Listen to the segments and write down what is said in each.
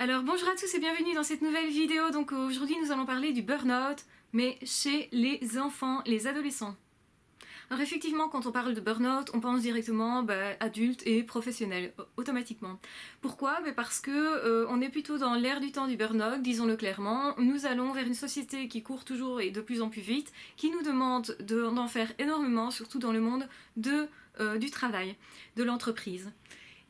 Alors bonjour à tous et bienvenue dans cette nouvelle vidéo. Donc aujourd'hui nous allons parler du burn-out, mais chez les enfants, les adolescents. Alors effectivement, quand on parle de burn-out, on pense directement adulte et professionnel, automatiquement. Pourquoi? Parce que on est plutôt dans l'ère du temps du burn-out, disons-le clairement. Nous allons vers une société qui court toujours et de plus en plus vite, qui nous demande d'en faire énormément, surtout dans le monde du travail, de l'entreprise.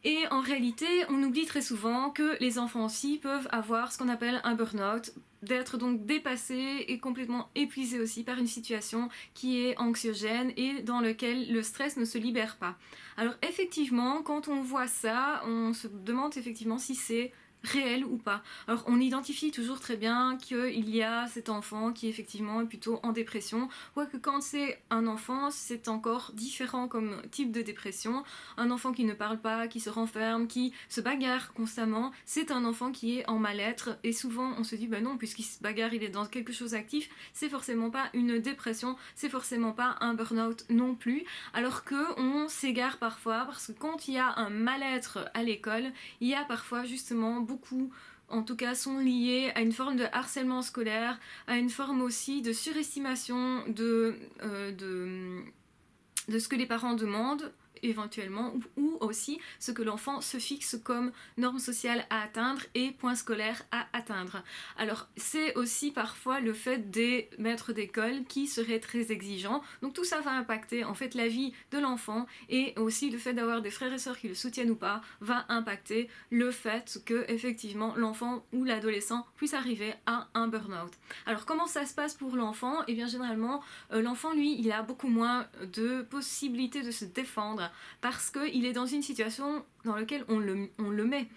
Et en réalité, on oublie très souvent que les enfants aussi peuvent avoir ce qu'on appelle un burn-out, d'être donc dépassés et complètement épuisés aussi par une situation qui est anxiogène et dans laquelle le stress ne se libère pas. Alors effectivement, quand on voit ça, on se demande effectivement si c'est réel ou pas. Alors on identifie toujours très bien qu'il y a cet enfant qui effectivement est plutôt en dépression, quoique quand c'est un enfant c'est encore différent comme type de dépression. Un enfant qui ne parle pas, qui se renferme, qui se bagarre constamment, c'est un enfant qui est en mal-être et souvent on se dit non, puisqu'il se bagarre, il est dans quelque chose d'actif, c'est forcément pas une dépression, c'est forcément pas un burn-out non plus, alors que on s'égare parfois parce que quand il y a un mal-être à l'école, il y a parfois justement beaucoup, en tout cas, sont liés à une forme de harcèlement scolaire, à une forme aussi de surestimation de ce que les parents demandent éventuellement, ou aussi ce que l'enfant se fixe comme norme sociale à atteindre et point scolaire à atteindre. Alors c'est aussi parfois le fait des maîtres d'école qui seraient très exigeants, donc tout ça va impacter en fait la vie de l'enfant, et aussi le fait d'avoir des frères et sœurs qui le soutiennent ou pas va impacter le fait que effectivement l'enfant ou l'adolescent puisse arriver à un burn-out. Alors comment ça se passe pour l'enfant? Et bien généralement l'enfant lui il a beaucoup moins de possibilités de se défendre parce qu'il est dans une situation dans laquelle on le met.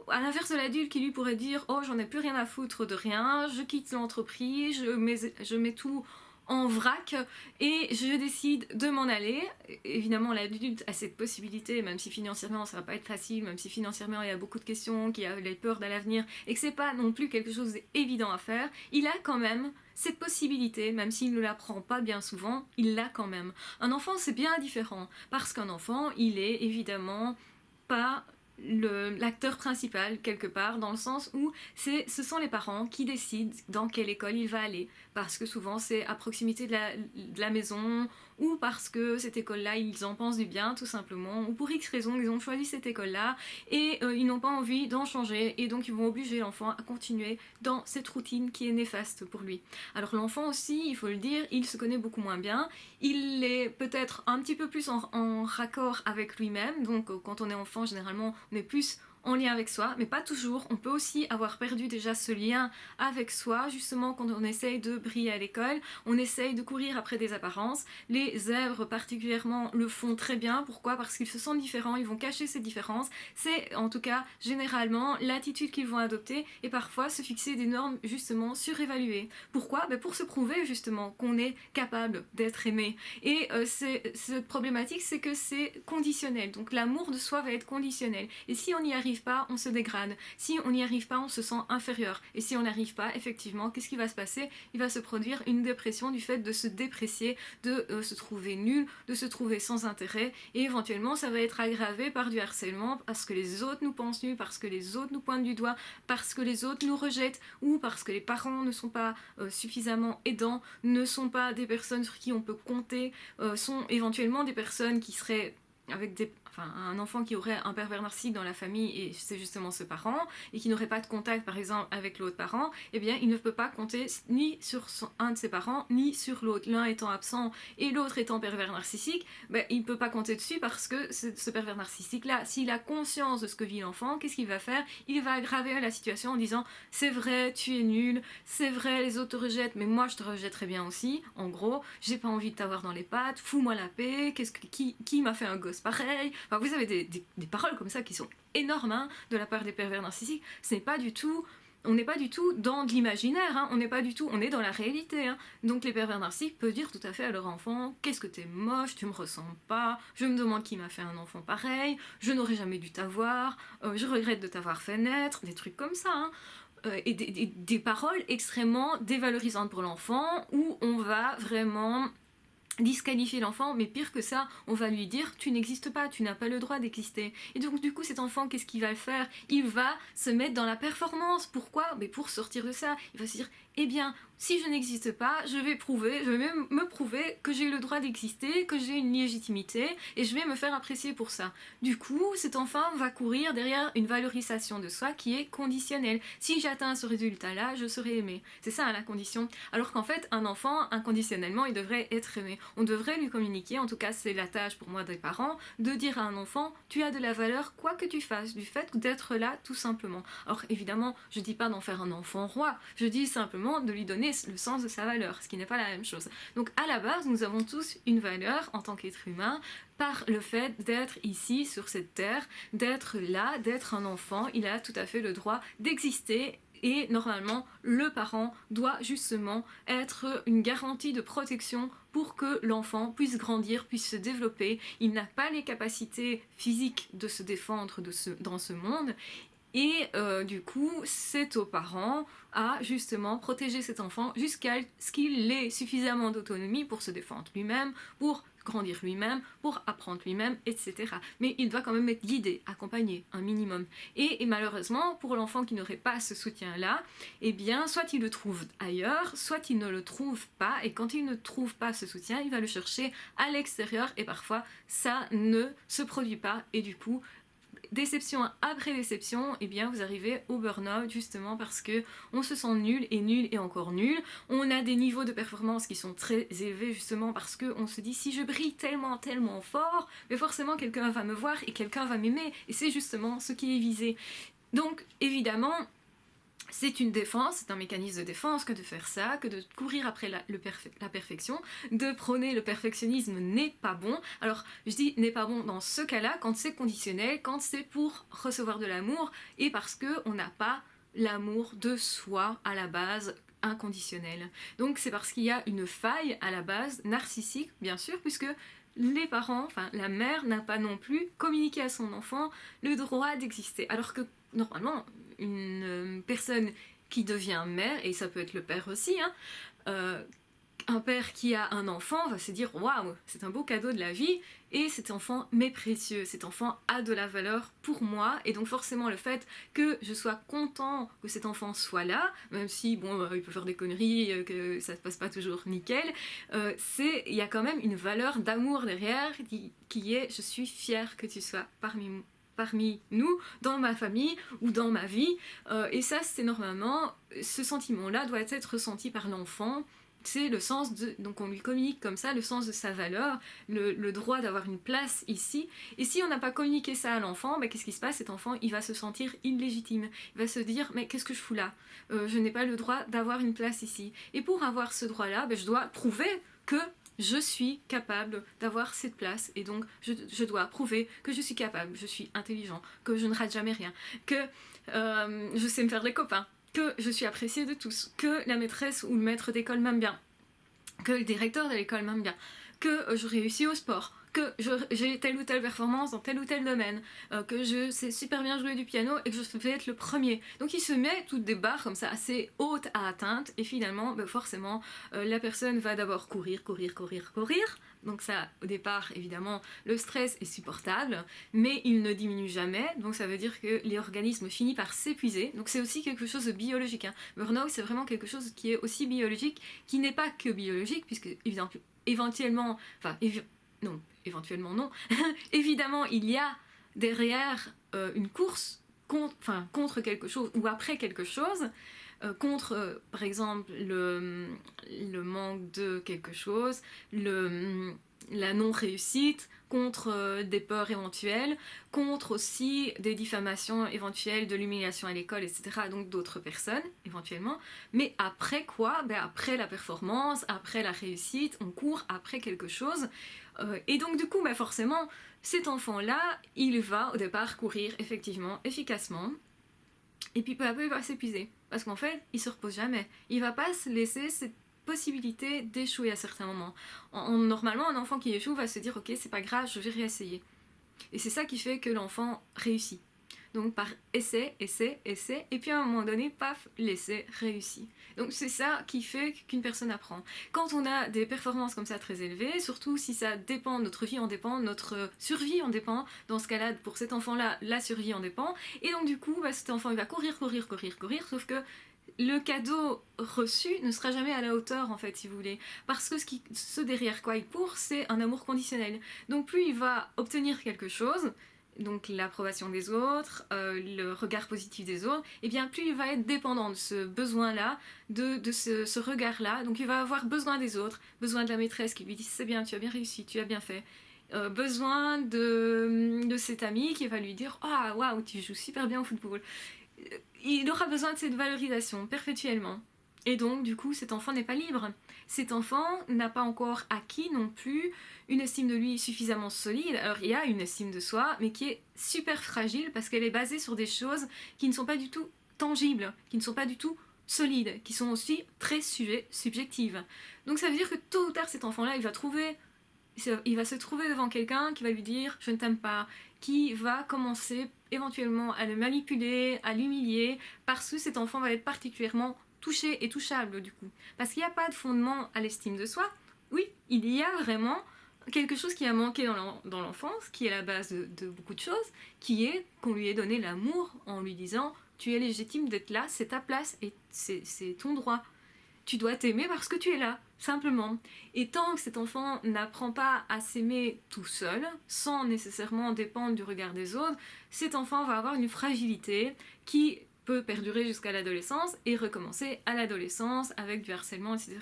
À l'inverse de l'adulte qui lui pourrait dire « Oh, j'en ai plus rien à foutre de rien, je quitte l'entreprise, je mets tout en vrac et je décide de m'en aller ». Évidemment, l'adulte a cette possibilité, même si financièrement ça va pas être facile, même si financièrement il y a beaucoup de questions, qu'il y a les peurs de l'avenir et que c'est pas non plus quelque chose d'évident à faire, il a quand même cette possibilité, même s'il ne la prend pas bien souvent, il l'a quand même. Un enfant c'est bien différent, parce qu'un enfant il est évidemment pas l'acteur principal quelque part, dans le sens où ce sont les parents qui décident dans quelle école il va aller, parce que souvent c'est à proximité de la maison, ou parce que cette école-là ils en pensent du bien tout simplement, ou pour X raisons ils ont choisi cette école-là et ils n'ont pas envie d'en changer, et donc ils vont obliger l'enfant à continuer dans cette routine qui est néfaste pour lui. Alors l'enfant aussi, il faut le dire, il se connaît beaucoup moins bien, il est peut-être un petit peu plus en raccord avec lui-même, donc quand on est enfant généralement on est plus en lien avec soi, mais pas toujours. On peut aussi avoir perdu déjà ce lien avec soi, justement quand on essaye de briller à l'école, on essaye de courir après des apparences. Les zèbres particulièrement le font très bien. Pourquoi? Parce qu'ils se sentent différents, ils vont cacher ces différences. C'est en tout cas généralement l'attitude qu'ils vont adopter, et parfois se fixer des normes justement surévaluées. Pourquoi? Pour se prouver justement qu'on est capable d'être aimé. Et cette problématique, c'est que c'est conditionnel. Donc l'amour de soi va être conditionnel. Et si on n'y arrive pas, on se dégrade. Si on n'y arrive pas, on se sent inférieur. Et si on n'arrive pas, effectivement, qu'est-ce qui va se passer? Il va se produire une dépression du fait de se déprécier, de se trouver nul, de se trouver sans intérêt, et éventuellement ça va être aggravé par du harcèlement parce que les autres nous pensent nuls, parce que les autres nous pointent du doigt, parce que les autres nous rejettent, ou parce que les parents ne sont pas suffisamment aidants, ne sont pas des personnes sur qui on peut compter, sont éventuellement des personnes qui seraient avec un enfant qui aurait un pervers narcissique dans la famille, et c'est justement ce parent, et qui n'aurait pas de contact par exemple avec l'autre parent, eh bien il ne peut pas compter ni sur un de ses parents ni sur l'autre. L'un étant absent et l'autre étant pervers narcissique, il ne peut pas compter dessus, parce que ce pervers narcissique là, s'il a conscience de ce que vit l'enfant, qu'est-ce qu'il va faire? Il va aggraver la situation en disant « C'est vrai, tu es nul, c'est vrai, les autres te rejettent, mais moi je te rejetterai bien aussi, en gros, j'ai pas envie de t'avoir dans les pattes, fous-moi la paix, qui m'a fait un gosse pareil ?» Enfin, vous avez des paroles comme ça qui sont énormes de la part des pervers narcissiques. On n'est pas du tout dans de l'imaginaire, on est dans la réalité. Donc les pervers narcissiques peuvent dire tout à fait à leur enfant « Qu'est-ce que t'es moche, tu me ressembles pas, je me demande qui m'a fait un enfant pareil, je n'aurais jamais dû t'avoir, je regrette de t'avoir fait naître », des trucs comme ça. Et des paroles extrêmement dévalorisantes pour l'enfant, où on va vraiment disqualifier l'enfant, mais pire que ça, on va lui dire tu n'existes pas, tu n'as pas le droit d'exister. Et donc du coup cet enfant, qu'est-ce qu'il va faire? Il va se mettre dans la performance. Pourquoi? Mais pour sortir de ça, il va se dire eh bien, si je n'existe pas, je vais même me prouver que j'ai le droit d'exister, que j'ai une légitimité, et je vais me faire apprécier pour ça. Du coup, cet enfant va courir derrière une valorisation de soi qui est conditionnelle. Si j'atteins ce résultat-là, je serai aimé. C'est ça la condition. Alors qu'en fait, un enfant, inconditionnellement, il devrait être aimé. On devrait lui communiquer, en tout cas c'est la tâche pour moi des parents, de dire à un enfant, tu as de la valeur quoi que tu fasses, du fait d'être là tout simplement. Alors évidemment, je dis pas d'en faire un enfant roi, je dis simplement de lui donner le sens de sa valeur, ce qui n'est pas la même chose. Donc à la base, nous avons tous une valeur en tant qu'être humain par le fait d'être ici sur cette terre, d'être là, d'être un enfant. Il a tout à fait le droit d'exister. Et normalement, le parent doit justement être une garantie de protection pour que l'enfant puisse grandir, puisse se développer. Il n'a pas les capacités physiques de se défendre dans ce monde. Et du coup, c'est aux parents à justement protéger cet enfant jusqu'à ce qu'il ait suffisamment d'autonomie pour se défendre lui-même, pour grandir lui-même, pour apprendre lui-même, etc. Mais il doit quand même être guidé, accompagné, un minimum. Et malheureusement, pour l'enfant qui n'aurait pas ce soutien-là, eh bien, soit il le trouve ailleurs, soit il ne le trouve pas, et quand il ne trouve pas ce soutien, il va le chercher à l'extérieur, et parfois, ça ne se produit pas, et du coup, déception après déception, eh bien vous arrivez au burn-out justement parce que on se sent nul et encore nul. On a des niveaux de performance qui sont très élevés justement parce que on se dit si je brille tellement tellement fort, mais forcément quelqu'un va me voir et quelqu'un va m'aimer et c'est justement ce qui est visé. Donc évidemment c'est une défense, c'est un mécanisme de défense que de faire ça, que de courir après la perfection, de prôner le perfectionnisme n'est pas bon. Alors je dis n'est pas bon dans ce cas-là, quand c'est conditionnel, quand c'est pour recevoir de l'amour, et parce qu'on n'a pas l'amour de soi à la base inconditionnel. Donc c'est parce qu'il y a une faille à la base, narcissique bien sûr, puisque les parents, enfin la mère n'a pas non plus communiqué à son enfant le droit d'exister. Alors que normalement, une personne qui devient mère, et ça peut être le père aussi, hein, un père qui a un enfant va se dire waouh, c'est un beau cadeau de la vie et cet enfant m'est précieux, cet enfant a de la valeur pour moi et donc forcément le fait que je sois content que cet enfant soit là, même si bon il peut faire des conneries, que ça se passe pas toujours nickel, il y a quand même une valeur d'amour derrière qui est je suis fière que tu sois parmi nous, dans ma famille ou dans ma vie. Et ça, c'est normalement, ce sentiment-là doit être ressenti par l'enfant. C'est le sens de... Donc on lui communique comme ça le sens de sa valeur, le droit d'avoir une place ici. Et si on n'a pas communiqué ça à l'enfant, bah, qu'est-ce qui se passe? Cet enfant, il va se sentir illégitime. Il va se dire, mais qu'est-ce que je fous là? Je n'ai pas le droit d'avoir une place ici. Et pour avoir ce droit-là, bah, je dois prouver que je suis capable d'avoir cette place et donc je dois prouver que je suis capable, je suis intelligent, que je ne rate jamais rien, que je sais me faire des copains, que je suis appréciée de tous, que la maîtresse ou le maître d'école m'aime bien, que le directeur de l'école m'aime bien, que je réussis au sport, que j'ai telle ou telle performance dans tel ou tel domaine, que je sais super bien jouer du piano et que je vais être le premier. Donc il se met toutes des barres comme ça assez hautes à atteinte et finalement forcément la personne va d'abord courir. Donc ça, au départ, évidemment, le stress est supportable, mais il ne diminue jamais, donc ça veut dire que l'organisme finit par s'épuiser. Donc c'est aussi quelque chose de biologique. Hein. Burnout, c'est vraiment quelque chose qui est aussi biologique, qui n'est pas que biologique, puisque éventuellement, évidemment, il y a derrière une course contre quelque chose ou après quelque chose, contre par exemple le manque de quelque chose, la non-réussite, contre des peurs éventuelles, contre aussi des diffamations éventuelles, de l'humiliation à l'école, etc. Donc d'autres personnes, éventuellement. Mais après quoi? Après la performance, après la réussite, on court après quelque chose. Et donc du coup, forcément, cet enfant-là, il va au départ courir effectivement, efficacement, et puis peu à peu, il va s'épuiser. Parce qu'en fait, il se repose jamais. Il va pas se laisser cette possibilité d'échouer à certains moments. Normalement, un enfant qui échoue va se dire ok, c'est pas grave, je vais réessayer. Et c'est ça qui fait que l'enfant réussit. Donc par essai, essai, essai, et puis à un moment donné, paf, l'essai réussit. Donc c'est ça qui fait qu'une personne apprend. Quand on a des performances comme ça très élevées, surtout si ça dépend, notre vie en dépend, notre survie en dépend, dans ce cas-là, pour cet enfant-là, la survie en dépend, et donc du coup, cet enfant il va courir, courir, courir, courir, sauf que le cadeau reçu ne sera jamais à la hauteur en fait si vous voulez, parce que ce derrière quoi il court c'est un amour conditionnel. Donc plus il va obtenir quelque chose, donc l'approbation des autres, le regard positif des autres, et bien plus il va être dépendant de ce besoin-là, de ce regard-là. Donc il va avoir besoin des autres, besoin de la maîtresse qui lui dit c'est bien, tu as bien réussi, tu as bien fait. Besoin de cet ami qui va lui dire ah oh, waouh tu joues super bien au football. Il aura besoin de cette valorisation perpétuellement. Et donc, du coup, cet enfant n'est pas libre. Cet enfant n'a pas encore acquis non plus une estime de lui suffisamment solide. Alors, il y a une estime de soi, mais qui est super fragile parce qu'elle est basée sur des choses qui ne sont pas du tout tangibles, qui ne sont pas du tout solides, qui sont aussi très subjectives. Donc, ça veut dire que tôt ou tard, cet enfant-là, il va se trouver devant quelqu'un qui va lui dire « je ne t'aime pas », qui va commencer éventuellement à le manipuler, à l'humilier, parce que cet enfant va être particulièrement touché et touchable du coup. Parce qu'il n'y a pas de fondement à l'estime de soi. Oui, il y a vraiment quelque chose qui a manqué dans l'enfance, qui est la base de beaucoup de choses, qui est qu'on lui ait donné l'amour en lui disant « tu es légitime d'être là, c'est ta place et c'est ton droit ». Tu dois t'aimer parce que tu es là, simplement. Et tant que cet enfant n'apprend pas à s'aimer tout seul, sans nécessairement dépendre du regard des autres, cet enfant va avoir une fragilité qui peut perdurer jusqu'à l'adolescence et recommencer à l'adolescence avec du harcèlement, etc.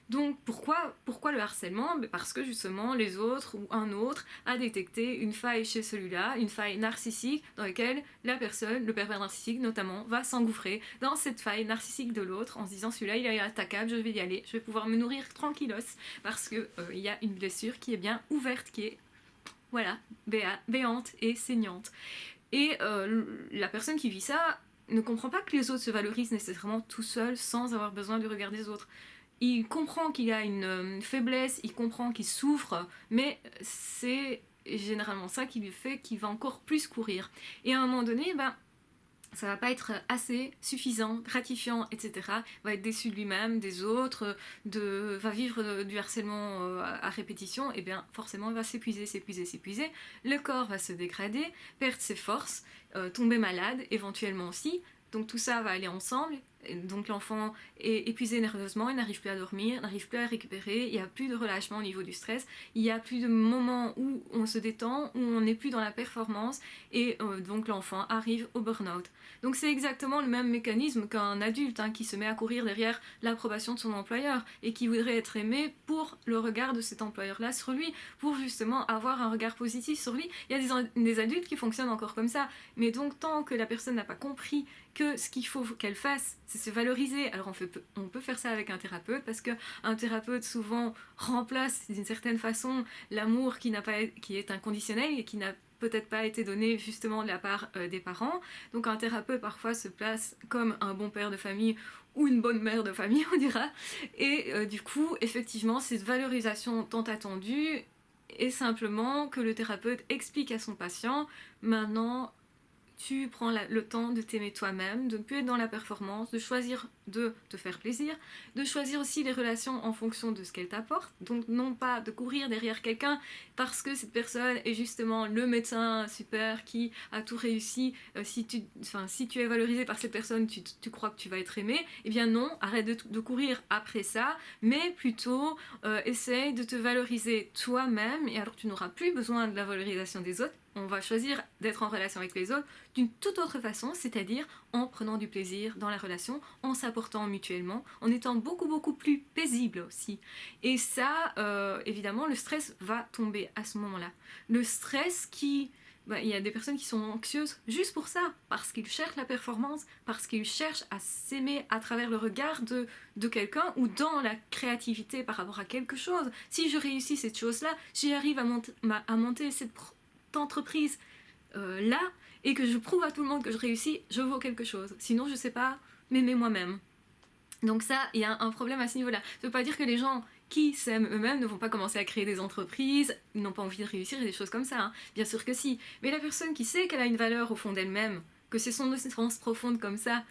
Donc pourquoi le harcèlement ? Parce que justement les autres ou un autre a détecté une faille chez celui-là, une faille narcissique dans laquelle la personne, le pervers narcissique notamment, va s'engouffrer dans cette faille narcissique de l'autre en se disant celui-là il est attaquable, je vais y aller, je vais pouvoir me nourrir tranquillos parce que il y a une blessure qui est bien ouverte, qui est voilà, béante et saignante. Et la personne qui vit ça ne comprend pas que les autres se valorisent nécessairement tout seul sans avoir besoin du regard des autres. Il comprend qu'il a une faiblesse, il comprend qu'il souffre, mais c'est généralement ça qui lui fait qu'il va encore plus courir. Et à un moment donné, ça va pas être assez suffisant, gratifiant, etc. Il va être déçu de lui-même, des autres, va vivre du harcèlement à répétition, et bien forcément il va s'épuiser. Le corps va se dégrader, perdre ses forces, tomber malade éventuellement aussi. Donc tout ça va aller ensemble. Donc l'enfant est épuisé nerveusement, il n'arrive plus à dormir, n'arrive plus à récupérer, il n'y a plus de relâchement au niveau du stress, il n'y a plus de moments où on se détend, où on n'est plus dans la performance, et donc l'enfant arrive au burn-out. Donc c'est exactement le même mécanisme qu'un adulte qui se met à courir derrière l'approbation de son employeur et qui voudrait être aimé pour le regard de cet employeur-là sur lui, pour justement avoir un regard positif sur lui. Il y a des adultes qui fonctionnent encore comme ça, mais donc tant que la personne n'a pas compris que ce qu'il faut qu'elle fasse, c'est se valoriser. Alors on peut faire ça avec un thérapeute, parce qu'un thérapeute souvent remplace d'une certaine façon l'amour qui est inconditionnel et qui n'a peut-être pas été donné justement de la part des parents. Donc un thérapeute parfois se place comme un bon père de famille ou une bonne mère de famille, on dira. Et du coup, effectivement, cette valorisation tant attendue est simplement que le thérapeute explique à son patient, maintenant tu prends le temps de t'aimer toi-même, de ne plus être dans la performance, de choisir de te faire plaisir, de choisir aussi les relations en fonction de ce qu'elles t'apportent, donc non pas de courir derrière quelqu'un parce que cette personne est justement le médecin super qui a tout réussi. Si tu es valorisé par cette personne, tu crois que tu vas être aimé, eh bien non, arrête de courir après ça, mais plutôt essaye de te valoriser toi-même, et alors tu n'auras plus besoin de la valorisation des autres. On va choisir d'être en relation avec les autres d'une toute autre façon, c'est-à-dire en prenant du plaisir dans la relation, en s'apportant mutuellement, en étant beaucoup plus paisible aussi. Et ça, évidemment, le stress va tomber à ce moment-là. Le stress il y a des personnes qui sont anxieuses juste pour ça, parce qu'ils cherchent la performance, parce qu'ils cherchent à s'aimer à travers le regard de quelqu'un ou dans la créativité par rapport à quelque chose. Si je réussis cette chose-là, j'y arrive à monter cette entreprise là, et que je prouve à tout le monde que je réussis, je vaux quelque chose. Sinon, je sais pas m'aimer moi-même. Donc ça, il y a un problème à ce niveau-là. Ça veut pas dire que les gens qui s'aiment eux-mêmes ne vont pas commencer à créer des entreprises, n'ont pas envie de réussir et des choses comme ça, hein. Bien sûr que si. Mais la personne qui sait qu'elle a une valeur au fond d'elle-même, que c'est son essence profonde comme ça,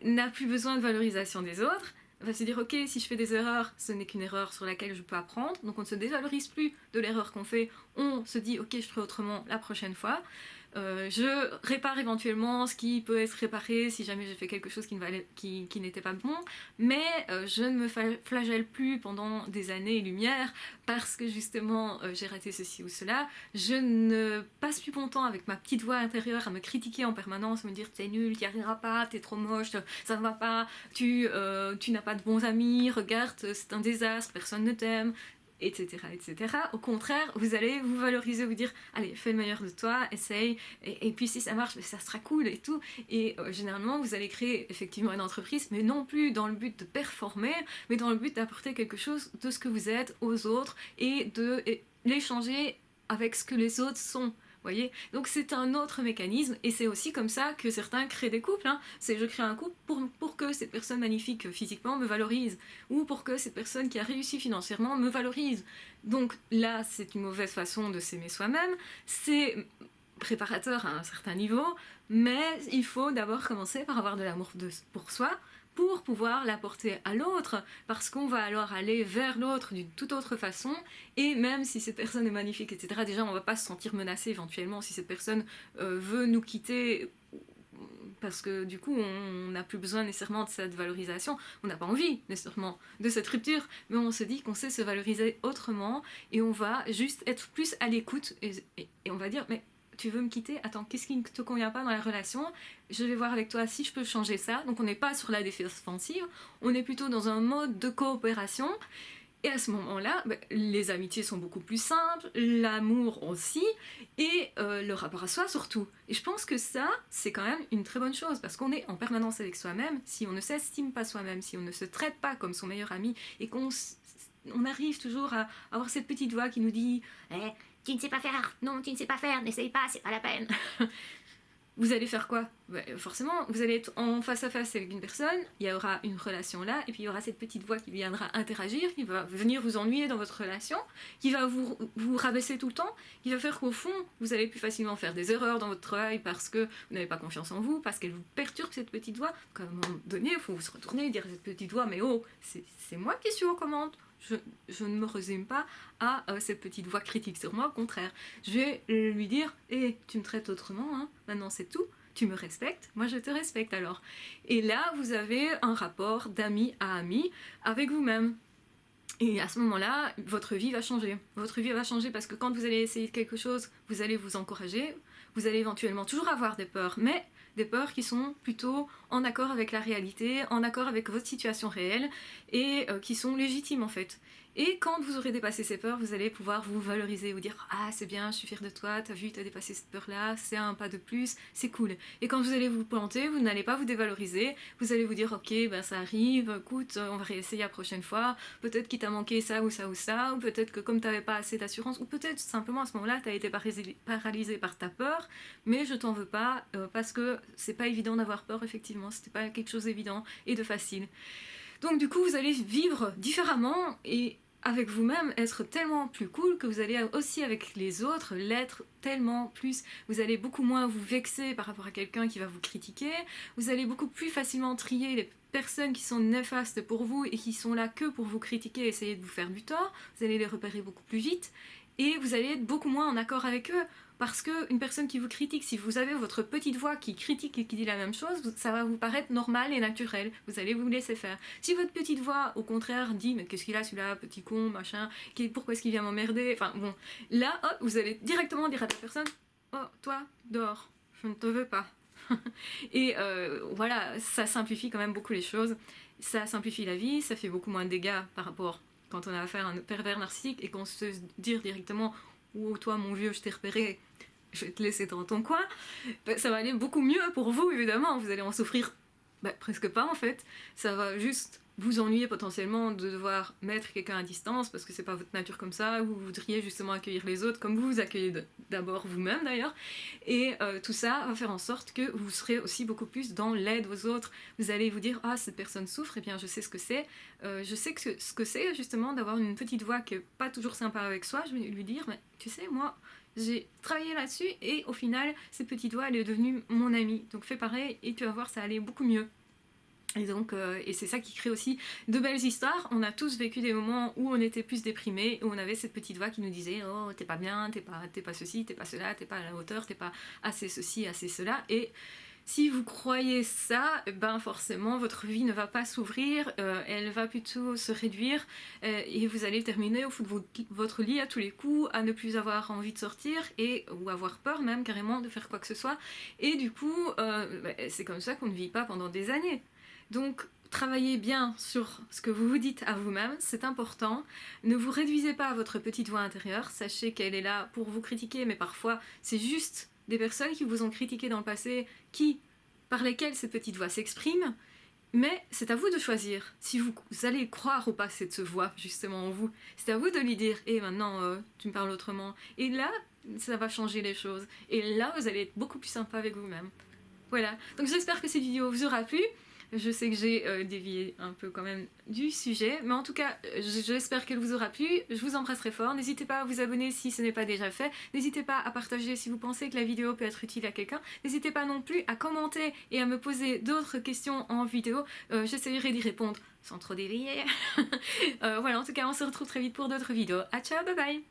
n'a plus besoin de valorisation des autres, va se dire ok, si je fais des erreurs, ce n'est qu'une erreur sur laquelle je peux apprendre, donc on ne se dévalorise plus de l'erreur qu'on fait, on se dit ok, je ferai autrement la prochaine fois. Je répare éventuellement ce qui peut être réparé si jamais j'ai fait quelque chose qui n'était pas bon, mais je ne me flagelle plus pendant des années-lumière parce que justement j'ai raté ceci ou cela. Je ne passe plus mon temps avec ma petite voix intérieure à me critiquer en permanence, à me dire t'es nul, t'y arriveras pas, t'es trop moche, ça ne va pas, tu n'as pas de bons amis, regarde, c'est un désastre, personne ne t'aime, etc., etc. Au contraire, vous allez vous valoriser, vous dire allez, fais le meilleur de toi, essaye, et puis si ça marche, ça sera cool et tout. Et généralement, vous allez créer effectivement une entreprise, mais non plus dans le but de performer, mais dans le but d'apporter quelque chose de ce que vous êtes aux autres et de l'échanger avec ce que les autres sont. Voyez, donc c'est un autre mécanisme et c'est aussi comme ça que certains créent des couples, hein. C'est je crée un couple pour que cette personne magnifique physiquement me valorise ou pour que cette personne qui a réussi financièrement me valorise. Donc là c'est une mauvaise façon de s'aimer soi-même, c'est préparateur à un certain niveau, mais il faut d'abord commencer par avoir de l'amour pour soi pour pouvoir l'apporter à l'autre, parce qu'on va alors aller vers l'autre d'une toute autre façon, et même si cette personne est magnifique, etc., déjà on va pas se sentir menacé éventuellement si cette personne veut nous quitter, parce que du coup on n'a plus besoin nécessairement de cette valorisation, on n'a pas envie nécessairement de cette rupture, mais on se dit qu'on sait se valoriser autrement, et on va juste être plus à l'écoute, et on va dire mais tu veux me quitter? Attends, qu'est-ce qui ne te convient pas dans la relation? Je vais voir avec toi si je peux changer ça. Donc on n'est pas sur la défensive, on est plutôt dans un mode de coopération. Et à ce moment-là, les amitiés sont beaucoup plus simples, l'amour aussi, et le rapport à soi surtout. Et je pense que ça, c'est quand même une très bonne chose, parce qu'on est en permanence avec soi-même. Si on ne s'estime pas soi-même, si on ne se traite pas comme son meilleur ami, et qu'on arrive toujours à avoir cette petite voix qui nous dit tu ne sais pas faire, non, tu ne sais pas faire, n'essaye pas, c'est pas la peine. Vous allez faire quoi? Forcément, vous allez être en face à face avec une personne, il y aura une relation là, et puis il y aura cette petite voix qui viendra interagir, qui va venir vous ennuyer dans votre relation, qui va vous rabaisser tout le temps, qui va faire qu'au fond, vous allez plus facilement faire des erreurs dans votre travail parce que vous n'avez pas confiance en vous, parce qu'elle vous perturbe cette petite voix. À un moment donné, il faut se retourner et dire à cette petite voix, mais oh, c'est moi qui suis aux commandes. Je ne me résume pas à cette petite voix critique sur moi, au contraire. Je vais lui dire tu me traites autrement, hein, maintenant c'est tout, tu me respectes, moi je te respecte alors. Et là, vous avez un rapport d'ami à ami avec vous-même. Et à ce moment-là, votre vie va changer. Votre vie va changer parce que quand vous allez essayer quelque chose, vous allez vous encourager, vous allez éventuellement toujours avoir des peurs, mais des peurs qui sont plutôt en accord avec la réalité, en accord avec votre situation réelle et qui sont légitimes en fait. Et quand vous aurez dépassé ces peurs, vous allez pouvoir vous valoriser, vous dire ah c'est bien, je suis fière de toi, t'as vu, t'as dépassé cette peur-là, c'est un pas de plus, c'est cool. Et quand vous allez vous planter, vous n'allez pas vous dévaloriser, vous allez vous dire ok, ben ça arrive, écoute, on va réessayer la prochaine fois, peut-être qu'il t'a manqué ça ou ça ou ça, ou peut-être que comme t'avais pas assez d'assurance, ou peut-être simplement à ce moment-là t'as été paralysé par ta peur, mais je t'en veux pas parce que c'est pas évident d'avoir peur effectivement, c'était pas quelque chose d'évident et de facile. Donc du coup vous allez vivre différemment et avec vous-même être tellement plus cool que vous allez aussi avec les autres l'être tellement plus. Vous allez beaucoup moins vous vexer par rapport à quelqu'un qui va vous critiquer, vous allez beaucoup plus facilement trier les personnes qui sont néfastes pour vous et qui sont là que pour vous critiquer et essayer de vous faire du tort, vous allez les repérer beaucoup plus vite et vous allez être beaucoup moins en accord avec eux. Parce qu'une personne qui vous critique, si vous avez votre petite voix qui critique et qui dit la même chose, ça va vous paraître normal et naturel. Vous allez vous laisser faire. Si votre petite voix, au contraire, dit mais qu'est-ce qu'il a celui-là, petit con, machin, pourquoi est-ce qu'il vient m'emmerder, enfin bon, là, hop, vous allez directement dire à la personne oh, toi, dehors, je ne te veux pas. Et voilà, ça simplifie quand même beaucoup les choses. Ça simplifie la vie, ça fait beaucoup moins de dégâts par rapport quand on a affaire à un pervers narcissique et qu'on se dit directement oh toi mon vieux je t'ai repéré, je vais te laisser dans ton coin, ça va aller beaucoup mieux pour vous évidemment, vous allez en souffrir presque pas en fait, ça va juste vous ennuyez potentiellement de devoir mettre quelqu'un à distance parce que c'est pas votre nature comme ça, ou vous voudriez justement accueillir les autres comme vous vous accueillez d'abord vous-même d'ailleurs. Et tout ça va faire en sorte que vous serez aussi beaucoup plus dans l'aide aux autres. Vous allez vous dire, ah, cette personne souffre, et bien je sais ce que c'est. Je sais que ce que c'est justement d'avoir une petite voix qui est pas toujours sympa avec soi. Je vais lui dire, mais tu sais, moi, j'ai travaillé là-dessus et au final, cette petite voix, elle est devenue mon amie. Donc fais pareil et tu vas voir, ça allait beaucoup mieux. Et donc, et c'est ça qui crée aussi de belles histoires. On a tous vécu des moments où on était plus déprimés, où on avait cette petite voix qui nous disait oh t'es pas bien, t'es pas ceci, t'es pas cela, t'es pas à la hauteur, t'es pas assez ceci, assez cela. Et si vous croyez ça, ben forcément votre vie ne va pas s'ouvrir, elle va plutôt se réduire et vous allez terminer au fond de votre lit à tous les coups, à ne plus avoir envie de sortir ou avoir peur même carrément de faire quoi que ce soit. Et du coup, c'est comme ça qu'on ne vit pas pendant des années. Donc travaillez bien sur ce que vous vous dites à vous-même, c'est important. Ne vous réduisez pas à votre petite voix intérieure, sachez qu'elle est là pour vous critiquer, mais parfois c'est juste des personnes qui vous ont critiqué dans le passé, par lesquelles cette petite voix s'exprime, mais c'est à vous de choisir si vous allez croire ou pas cette voix justement en vous. C'est à vous de lui dire, et maintenant tu me parles autrement. Et là, ça va changer les choses. Et là, vous allez être beaucoup plus sympa avec vous-même. Voilà, donc j'espère que cette vidéo vous aura plu. Je sais que j'ai dévié un peu quand même du sujet, mais en tout cas, j'espère qu'elle vous aura plu. Je vous embrasse très fort. N'hésitez pas à vous abonner si ce n'est pas déjà fait. N'hésitez pas à partager si vous pensez que la vidéo peut être utile à quelqu'un. N'hésitez pas non plus à commenter et à me poser d'autres questions en vidéo. J'essaierai d'y répondre sans trop dévier. Voilà, en tout cas, on se retrouve très vite pour d'autres vidéos. À ciao, bye bye!